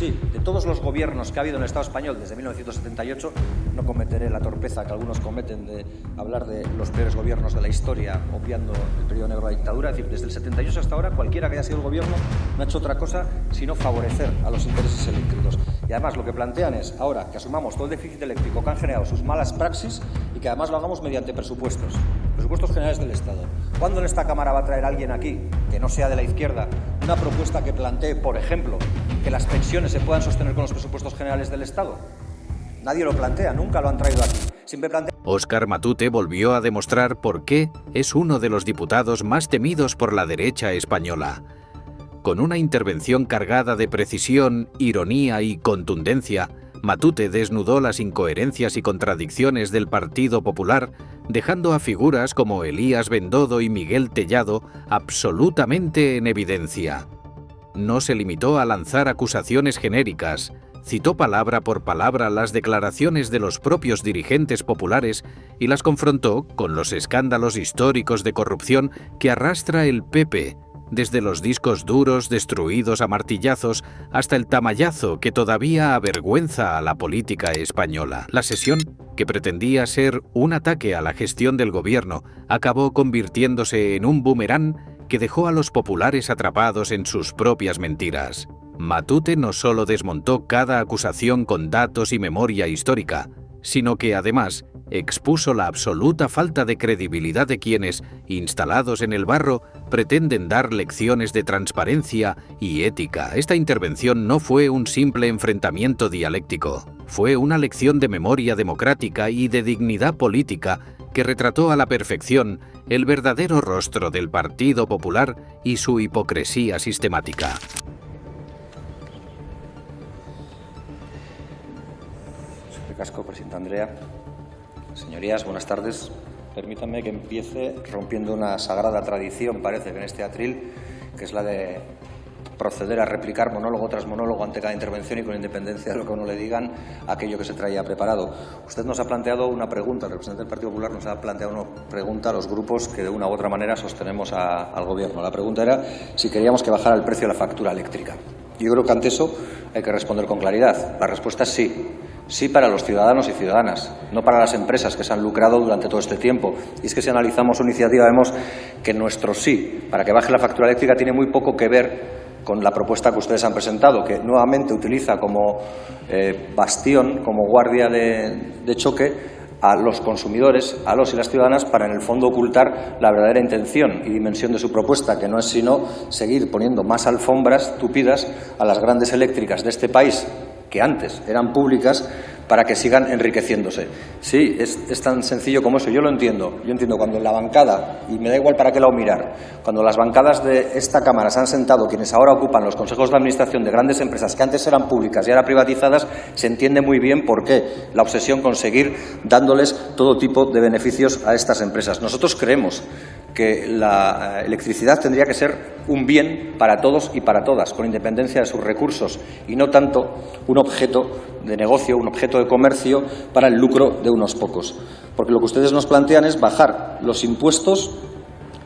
sí, de todos los gobiernos que ha habido en el Estado español desde 1978, no cometeré la torpeza que algunos cometen de hablar de los peores gobiernos de la historia, obviando el periodo negro de la dictadura. Es decir, desde el 78 hasta ahora, cualquiera que haya sido el gobierno no ha hecho otra cosa sino favorecer a los intereses eléctricos. Y además lo que plantean es ahora que asumamos todo el déficit eléctrico que han generado sus malas praxis y que además lo hagamos mediante presupuestos generales del Estado. ¿Cuándo en esta Cámara va a traer alguien aquí, que no sea de la izquierda, una propuesta que plantee, por ejemplo, que las pensiones se puedan sostener con los presupuestos generales del Estado? Nadie lo plantea, nunca lo han traído aquí. Siempre plantea... Óscar Matute volvió a demostrar por qué es uno de los diputados más temidos por la derecha española. Con una intervención cargada de precisión, ironía y contundencia, Matute desnudó las incoherencias y contradicciones del Partido Popular, dejando a figuras como Elías Bendodo y Miguel Tellado absolutamente en evidencia. No se limitó a lanzar acusaciones genéricas, citó palabra por palabra las declaraciones de los propios dirigentes populares y las confrontó con los escándalos históricos de corrupción que arrastra el PP, desde los discos duros destruidos a martillazos hasta el tamallazo que todavía avergüenza a la política española. La sesión, que pretendía ser un ataque a la gestión del gobierno, acabó convirtiéndose en un boomerang que dejó a los populares atrapados en sus propias mentiras. Matute no solo desmontó cada acusación con datos y memoria histórica, sino que además expuso la absoluta falta de credibilidad de quienes, instalados en el barro, pretenden dar lecciones de transparencia y ética. Esta intervención no fue un simple enfrentamiento dialéctico, fue una lección de memoria democrática y de dignidad política que retrató a la perfección el verdadero rostro del Partido Popular y su hipocresía sistemática. Casco, presidenta Andrea. Señorías, buenas tardes. Permítanme que empiece rompiendo una sagrada tradición, parece que en este atril, que es la de proceder a replicar monólogo tras monólogo ante cada intervención y con independencia de lo que uno le digan, aquello que se traía preparado. Usted nos ha planteado una pregunta, el representante del Partido Popular nos ha planteado una pregunta a los grupos que de una u otra manera sostenemos al Gobierno. La pregunta era si queríamos que bajara el precio de la factura eléctrica. Yo creo que ante eso hay que responder con claridad. La respuesta es sí. Sí para los ciudadanos y ciudadanas, no para las empresas que se han lucrado durante todo este tiempo. Y es que si analizamos su iniciativa vemos que nuestro sí para que baje la factura eléctrica tiene muy poco que ver con la propuesta que ustedes han presentado, que nuevamente utiliza como bastión, como guardia de choque a los consumidores, a los y las ciudadanas, para en el fondo ocultar la verdadera intención y dimensión de su propuesta, que no es sino seguir poniendo más alfombras tupidas a las grandes eléctricas de este país, que antes eran públicas, para que sigan enriqueciéndose. Sí, es tan sencillo como eso. Yo lo entiendo. Yo entiendo cuando en la bancada, y me da igual para qué lado mirar, cuando las bancadas de esta Cámara se han sentado quienes ahora ocupan los consejos de administración de grandes empresas que antes eran públicas y ahora privatizadas, se entiende muy bien por qué la obsesión con seguir dándoles todo tipo de beneficios a estas empresas. Nosotros creemos que la electricidad tendría que ser un bien para todos y para todas, con independencia de sus recursos, y no tanto un objeto de negocio, un objeto de comercio para el lucro de unos pocos. Porque lo que ustedes nos plantean es bajar los impuestos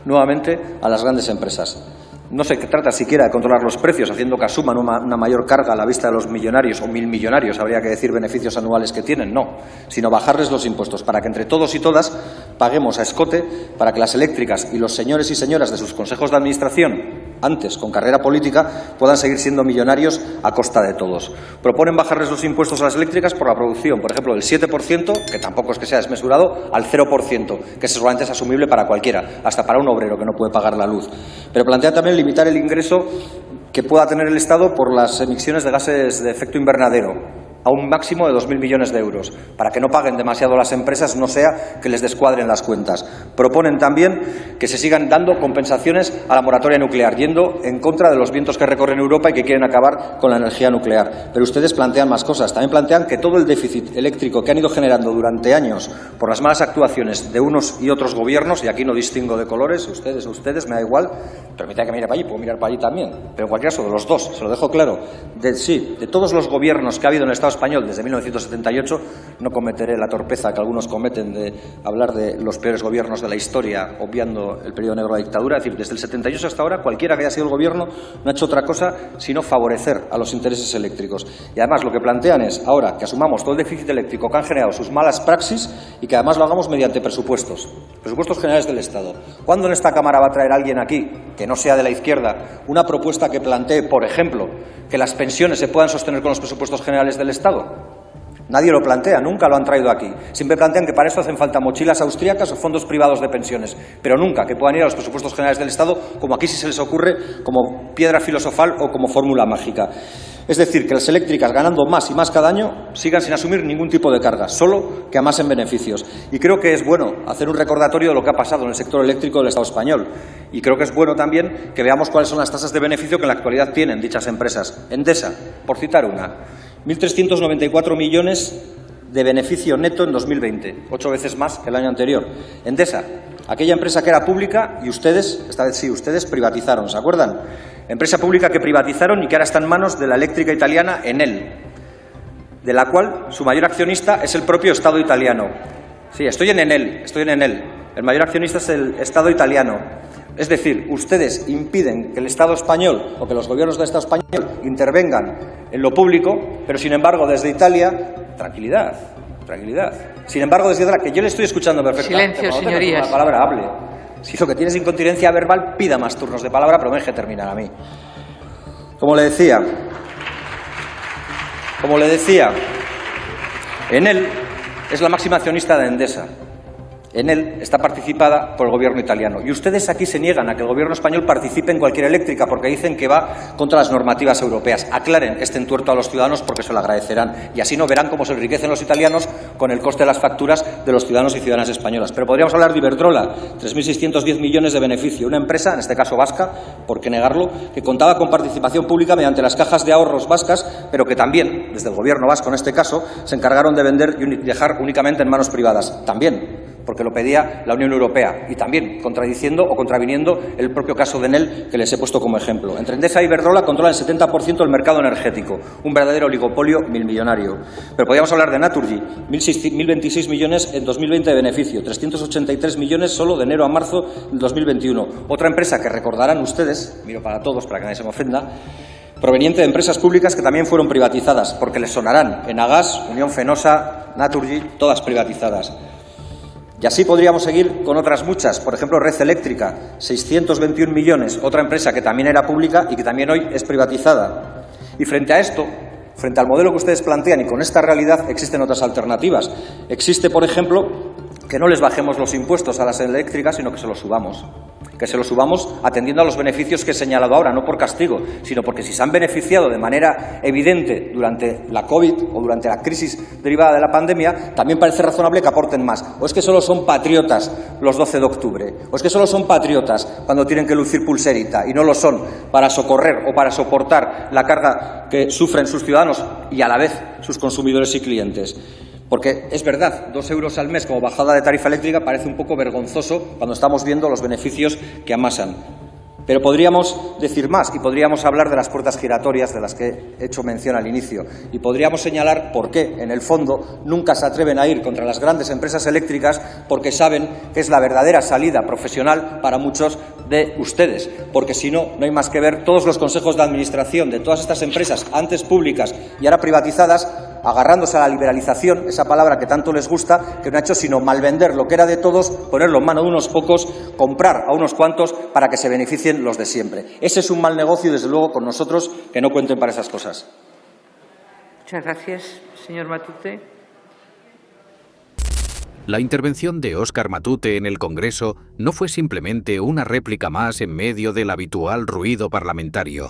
nuevamente a las grandes empresas. No se trata siquiera de controlar los precios, haciendo que asuman una mayor carga a la vista de los millonarios o milmillonarios, habría que decir beneficios anuales que tienen, no, sino bajarles los impuestos para que entre todos y todas paguemos a escote para que las eléctricas y los señores y señoras de sus consejos de administración, antes con carrera política, puedan seguir siendo millonarios a costa de todos. Proponen bajarles los impuestos a las eléctricas por la producción, por ejemplo, del 7%, que tampoco es que sea desmesurado, al 0%, que seguramente es asumible para cualquiera, hasta para un obrero que no puede pagar la luz. Pero plantea también limitar el ingreso que pueda tener el Estado por las emisiones de gases de efecto invernadero a un máximo de 2.000 millones de euros, para que no paguen demasiado las empresas, no sea que les descuadren las cuentas. Proponen también que se sigan dando compensaciones a la moratoria nuclear, yendo en contra de los vientos que recorren Europa y que quieren acabar con la energía nuclear. Pero ustedes plantean más cosas. También plantean que todo el déficit eléctrico que han ido generando durante años por las malas actuaciones de unos y otros gobiernos, y aquí no distingo de colores, ustedes, me da igual, permítame que mire para allí, puedo mirar para allí también, pero en cualquier caso de los dos, se lo dejo claro, de todos los gobiernos que ha habido en el Estado español desde 1978. No cometeré la torpeza que algunos cometen de hablar de los peores gobiernos de la historia, obviando el periodo negro de la dictadura. Es decir, desde el 78 hasta ahora, cualquiera que haya sido el gobierno no ha hecho otra cosa sino favorecer a los intereses eléctricos. Y además lo que plantean es ahora que asumamos todo el déficit eléctrico que han generado sus malas praxis y que además lo hagamos mediante presupuestos generales del Estado. ¿Cuándo en esta Cámara va a traer alguien aquí, que no sea de la izquierda, una propuesta que plantee, por ejemplo, que las pensiones se puedan sostener con los presupuestos generales del Estado? Nadie lo plantea, nunca lo han traído aquí. Siempre plantean que para eso hacen falta mochilas austríacas o fondos privados de pensiones, pero nunca que puedan ir a los presupuestos generales del Estado, como aquí sí se les ocurre, como piedra filosofal o como fórmula mágica. Es decir, que las eléctricas, ganando más y más cada año, sigan sin asumir ningún tipo de carga, solo que amasen beneficios. Y creo que es bueno hacer un recordatorio de lo que ha pasado en el sector eléctrico del Estado español. Y creo que es bueno también que veamos cuáles son las tasas de beneficio que en la actualidad tienen dichas empresas. Endesa, por citar una, 1.394 millones de beneficio neto en 2020, 8 veces más que el año anterior. Endesa, aquella empresa que era pública y ustedes, esta vez sí, ustedes privatizaron, ¿se acuerdan? Empresa pública que privatizaron y que ahora está en manos de la eléctrica italiana Enel, de la cual su mayor accionista es el propio Estado italiano. Sí, estoy en Enel. El mayor accionista es el Estado italiano. Es decir, ustedes impiden que el Estado español o que los gobiernos del Estado español intervengan en lo público, pero sin embargo desde Italia, tranquilidad. Sin embargo desde Italia, que yo le estoy escuchando perfectamente. Silencio, señorías. La palabra hable. Si lo que tiene es incontinencia verbal, pida más turnos de palabra, pero me deje terminar a mí. Como le decía, Enel es la máxima accionista de Endesa. Enel está participada por el gobierno italiano. Y ustedes aquí se niegan a que el gobierno español participe en cualquier eléctrica porque dicen que va contra las normativas europeas. Aclaren este entuerto a los ciudadanos porque se lo agradecerán. Y así no verán cómo se enriquecen los italianos con el coste de las facturas de los ciudadanos y ciudadanas españolas. Pero podríamos hablar de Iberdrola, 3.610 millones de beneficio. Una empresa, en este caso vasca, por qué negarlo, que contaba con participación pública mediante las cajas de ahorros vascas, pero que también, desde el gobierno vasco en este caso, se encargaron de vender y dejar únicamente en manos privadas. También porque lo pedía la Unión Europea y también contradiciendo o contraviniendo el propio caso de Enel que les he puesto como ejemplo. Entre Endesa y Iberdrola controlan el 70% del mercado energético, un verdadero oligopolio milmillonario. Pero podríamos hablar de Naturgy, 1.026 millones en 2020 de beneficio, 383 millones solo de enero a marzo del 2021. Otra empresa que recordarán ustedes, miro para todos para que nadie se me ofenda, proveniente de empresas públicas que también fueron privatizadas, porque les sonarán Enagas, Unión Fenosa, Naturgy, todas privatizadas. Y así podríamos seguir con otras muchas, por ejemplo, Red Eléctrica, 621 millones, otra empresa que también era pública y que también hoy es privatizada. Y frente a esto, frente al modelo que ustedes plantean y con esta realidad, existen otras alternativas. Existe, por ejemplo, que no les bajemos los impuestos a las eléctricas, sino que se los subamos. Que se los subamos atendiendo a los beneficios que he señalado ahora, no por castigo, sino porque si se han beneficiado de manera evidente durante la COVID o durante la crisis derivada de la pandemia, también parece razonable que aporten más. O es que solo son patriotas los 12 de octubre, o es que solo son patriotas cuando tienen que lucir pulserita y no lo son para socorrer o para soportar la carga que sufren sus ciudadanos y a la vez sus consumidores y clientes. Porque es verdad, 2 euros al mes como bajada de tarifa eléctrica parece un poco vergonzoso cuando estamos viendo los beneficios que amasan. Pero podríamos decir más y podríamos hablar de las puertas giratorias de las que he hecho mención al inicio. Y podríamos señalar por qué, en el fondo, nunca se atreven a ir contra las grandes empresas eléctricas porque saben que es la verdadera salida profesional para muchos de ustedes. Porque si no, no hay más que ver todos los consejos de administración de todas estas empresas, antes públicas y ahora privatizadas, agarrándose a la liberalización, esa palabra que tanto les gusta, que no ha hecho sino malvender lo que era de todos, ponerlo en mano de unos pocos, comprar a unos cuantos para que se beneficien los de siempre. Ese es un mal negocio y, desde luego, con nosotros que no cuenten para esas cosas. Muchas gracias, señor Matute. La intervención de Óscar Matute en el Congreso no fue simplemente una réplica más en medio del habitual ruido parlamentario.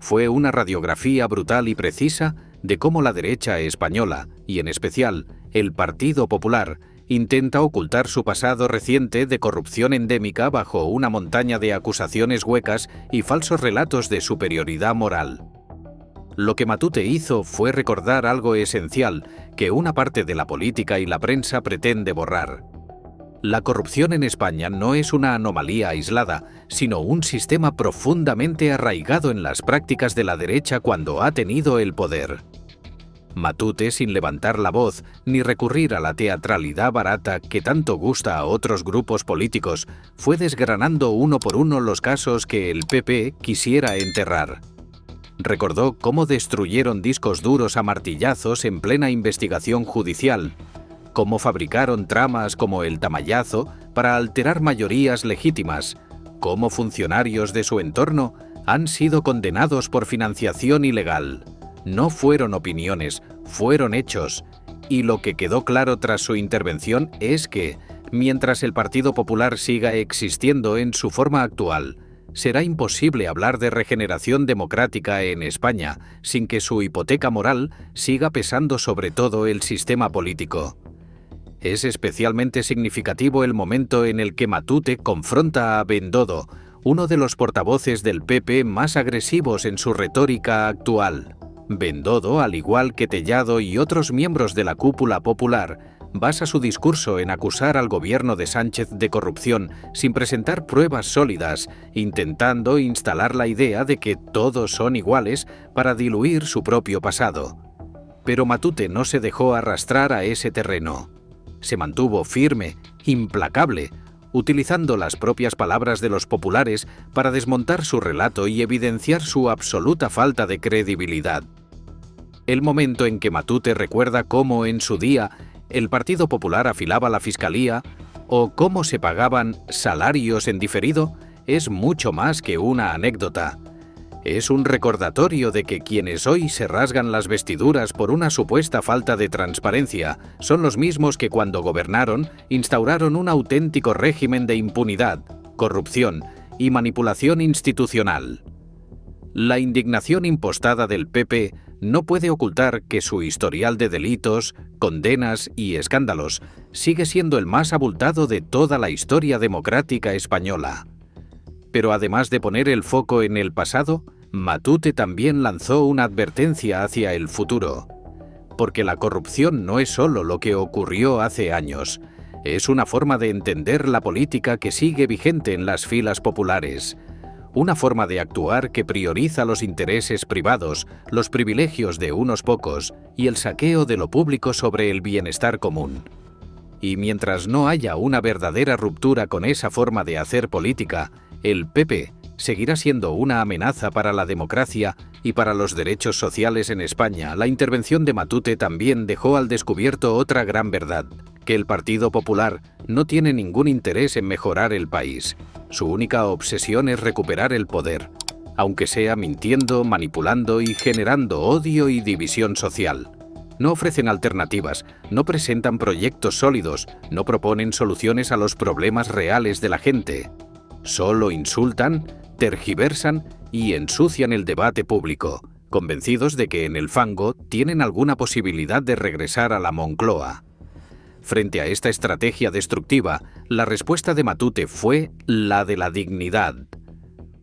Fue una radiografía brutal y precisa de cómo la derecha española, y en especial el Partido Popular, intenta ocultar su pasado reciente de corrupción endémica bajo una montaña de acusaciones huecas y falsos relatos de superioridad moral. Lo que Matute hizo fue recordar algo esencial que una parte de la política y la prensa pretende borrar. La corrupción en España no es una anomalía aislada, sino un sistema profundamente arraigado en las prácticas de la derecha cuando ha tenido el poder. Matute, sin levantar la voz ni recurrir a la teatralidad barata que tanto gusta a otros grupos políticos, fue desgranando uno por uno los casos que el PP quisiera enterrar. Recordó cómo destruyeron discos duros a martillazos en plena investigación judicial, cómo fabricaron tramas como el Tamayazo para alterar mayorías legítimas, cómo funcionarios de su entorno han sido condenados por financiación ilegal. No fueron opiniones, fueron hechos. Y lo que quedó claro tras su intervención es que, mientras el Partido Popular siga existiendo en su forma actual, será imposible hablar de regeneración democrática en España sin que su hipoteca moral siga pesando sobre todo el sistema político. Es especialmente significativo el momento en el que Matute confronta a Bendodo, uno de los portavoces del PP más agresivos en su retórica actual. Bendodo, al igual que Tellado y otros miembros de la cúpula popular, basa su discurso en acusar al gobierno de Sánchez de corrupción sin presentar pruebas sólidas, intentando instalar la idea de que todos son iguales para diluir su propio pasado. Pero Matute no se dejó arrastrar a ese terreno. Se mantuvo firme, implacable, utilizando las propias palabras de los populares para desmontar su relato y evidenciar su absoluta falta de credibilidad. El momento en que Matute recuerda cómo en su día el Partido Popular afilaba la Fiscalía o cómo se pagaban salarios en diferido es mucho más que una anécdota. Es un recordatorio de que quienes hoy se rasgan las vestiduras por una supuesta falta de transparencia son los mismos que cuando gobernaron instauraron un auténtico régimen de impunidad, corrupción y manipulación institucional. La indignación impostada del PP no puede ocultar que su historial de delitos, condenas y escándalos sigue siendo el más abultado de toda la historia democrática española. Pero además de poner el foco en el pasado, Matute también lanzó una advertencia hacia el futuro. Porque la corrupción no es solo lo que ocurrió hace años, es una forma de entender la política que sigue vigente en las filas populares. Una forma de actuar que prioriza los intereses privados, los privilegios de unos pocos y el saqueo de lo público sobre el bienestar común. Y mientras no haya una verdadera ruptura con esa forma de hacer política, el PP seguirá siendo una amenaza para la democracia y para los derechos sociales en España. La intervención de Matute también dejó al descubierto otra gran verdad, que el Partido Popular no tiene ningún interés en mejorar el país. Su única obsesión es recuperar el poder, aunque sea mintiendo, manipulando y generando odio y división social. No ofrecen alternativas, no presentan proyectos sólidos, no proponen soluciones a los problemas reales de la gente. Solo insultan, tergiversan y ensucian el debate público, convencidos de que en el fango tienen alguna posibilidad de regresar a la Moncloa. Frente a esta estrategia destructiva, la respuesta de Matute fue la de la dignidad.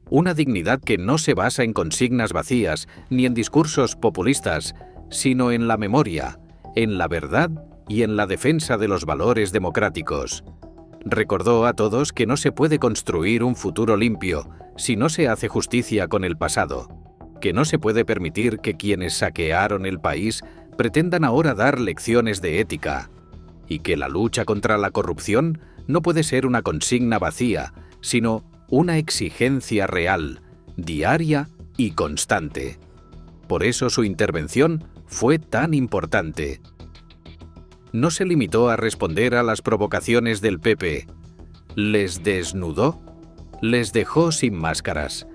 Una dignidad que no se basa en consignas vacías ni en discursos populistas, sino en la memoria, en la verdad y en la defensa de los valores democráticos. Recordó a todos que no se puede construir un futuro limpio si no se hace justicia con el pasado, que no se puede permitir que quienes saquearon el país pretendan ahora dar lecciones de ética, y que la lucha contra la corrupción no puede ser una consigna vacía, sino una exigencia real, diaria y constante. Por eso su intervención fue tan importante. No se limitó a responder a las provocaciones del PP. Les desnudó, les dejó sin máscaras,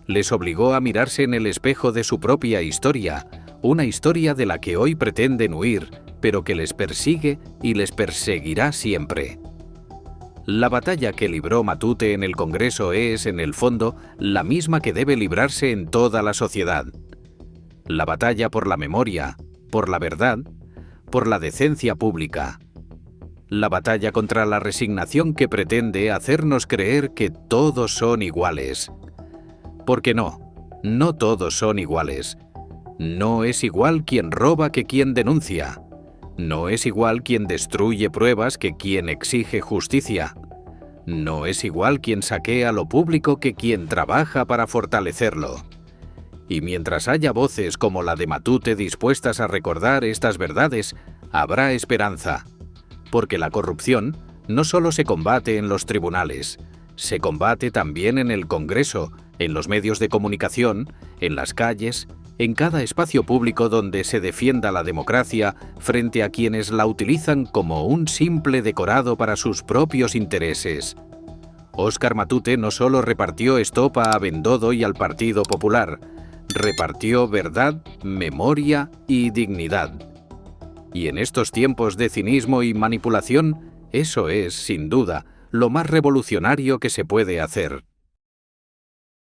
les obligó a mirarse en el espejo de su propia historia, una historia de la que hoy pretenden huir, pero que les persigue y les perseguirá siempre. La batalla que libró Matute en el Congreso es, en el fondo, la misma que debe librarse en toda la sociedad. La batalla por la memoria, por la verdad, por la decencia pública. La batalla contra la resignación que pretende hacernos creer que todos son iguales. Porque no todos son iguales. No es igual quien roba que quien denuncia. No es igual quien destruye pruebas que quien exige justicia. No es igual quien saquea lo público que quien trabaja para fortalecerlo. Y mientras haya voces como la de Matute dispuestas a recordar estas verdades, habrá esperanza. Porque la corrupción no solo se combate en los tribunales, se combate también en el Congreso, en los medios de comunicación, en las calles, en cada espacio público donde se defienda la democracia frente a quienes la utilizan como un simple decorado para sus propios intereses. Óscar Matute no solo repartió estopa a Bendodo y al Partido Popular, repartió verdad, memoria y dignidad. Y en estos tiempos de cinismo y manipulación, eso es, sin duda, lo más revolucionario que se puede hacer.